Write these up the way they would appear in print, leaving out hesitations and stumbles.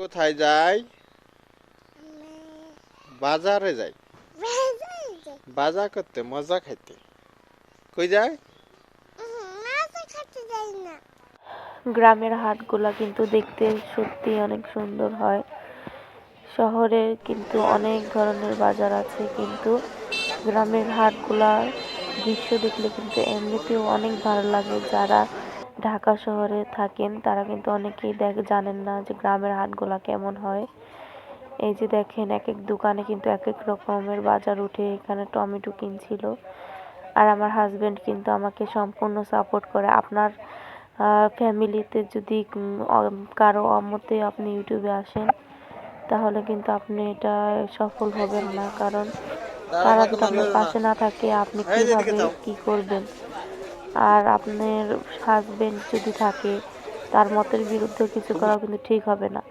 কোথায় যাই? বাজারে যাই। বাজার করতে, মজা খাইতে। কই যায়? গ্রামের হাটগুলা কিন্তু দেখতে সত্যি অনেক সুন্দর হয়। শহরে কিন্তু অনেক ধরনের বাজার আছে, কিন্তু গ্রামের হাটগুলার দৃশ্য দেখলে কিন্তু এমনিতেও অনেক ভালো লাগে। যারা ঢাকা শহরে থাকেন তারা কিন্তু অনেকেই জানেন না যে গ্রামের হাটগুলা কেমন হয়। এই যে দেখেন, এক এক দোকানে কিন্তু এক এক রকমের বাজার উঠে। এখানে টমেটো কিনছিল, আর আমার হাজবেন্ড কিন্তু আমাকে সম্পূর্ণ সাপোর্ট করে। আপনার ফ্যামিলিতে যদি কারো অমতে আপনি ইউটিউবে আসেন, তাহলে কিন্তু আপনি এটা সফল হবেন না, কারণ দাঁড়াও, তারা ফাঁকা যদি মার আপনার মেরো না। পাশে না থাকে আপনি এই যে এদিকে কিভাবে যাও। কি করবেন? আর আপনার হাজবেন্ড যদি থাকে, তার মতের বিরুদ্ধে কিছু করা কিন্তু ঠিক হবে না।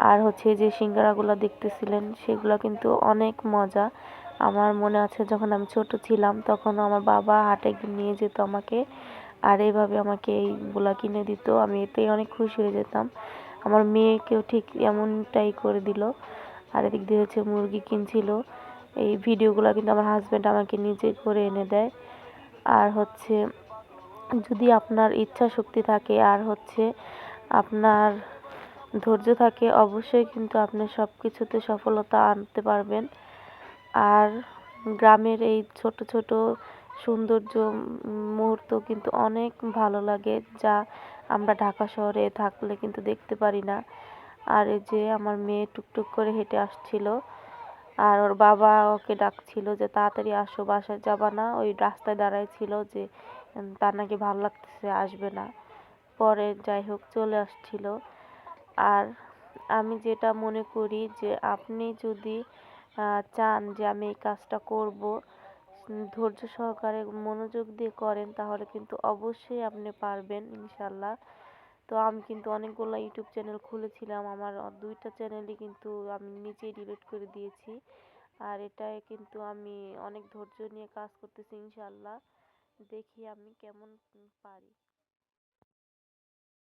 আর হচ্ছে যে সিঙ্গারাগুলো দেখতেছিলেন, সেগুলো কিন্তু অনেক মজা। আমার মনে আছে যখন আমি ছোট ছিলাম তখন আমার বাবা হাটে নিয়ে যেত আমাকে, আর এইভাবে আমাকে এইগুলা কিনে দিত। আমি এতেই অনেক খুশি হয়ে যেতাম। আমার মেয়েকেও ঠিক এমনটাই করে দিল। আর এদিক দিয়ে হচ্ছে মুরগি কিনছিল। এই ভিডিওগুলো কিন্তু আমার হাজব্যান্ড আমাকে নিজে করে এনে দেয়। আর হচ্ছে যদি আপনার ইচ্ছা শক্তি থাকে আর হচ্ছে আপনার ধৈর্য থাকে, অবশ্যই কিন্তু আপনি সব কিছুতে সফলতা আনতে পারবেন। আর গ্রামের এই ছোট ছোট সৌন্দর্য মুহূর্ত কিন্তু অনেক ভালো লাগে, যা আমরা ঢাকা শহরে থাকলে কিন্তু দেখতে পারি না। আর এই যে আমার মেয়ে টুকটুক করে হেঁটে আসছিল, আর ওর বাবা ওকে ডাকছিল যে তাড়াতাড়ি আসো, বাসায় যাবা না? ওই রাস্তায় দাঁড়ায় ছিল যে তার নাকি ভালো লাগতেছে, আসবে না। পরে যাই হোক চলে আসছিল। আর আমি যেটা মনে করি যে আপনি যদি চান যে আমি এই কাজটা করব, ধৈর্য সহকারে মনোযোগ দিয়ে করেন, তাহলে কিন্তু অবশ্যই আপনি পারবেন ইনশাল্লাহ। তো আমি কিন্তু অনেকগুলো ইউটিউব চ্যানেল খুলেছিলাম, আমার দুইটা চ্যানেলই কিন্তু আমি নিজেই ডিলিট করে দিয়েছি। আর এটাই কিন্তু আমি অনেক ধৈর্য নিয়ে কাজ করতেছি ইনশাল্লাহ। দেখি আমি কেমন পারি।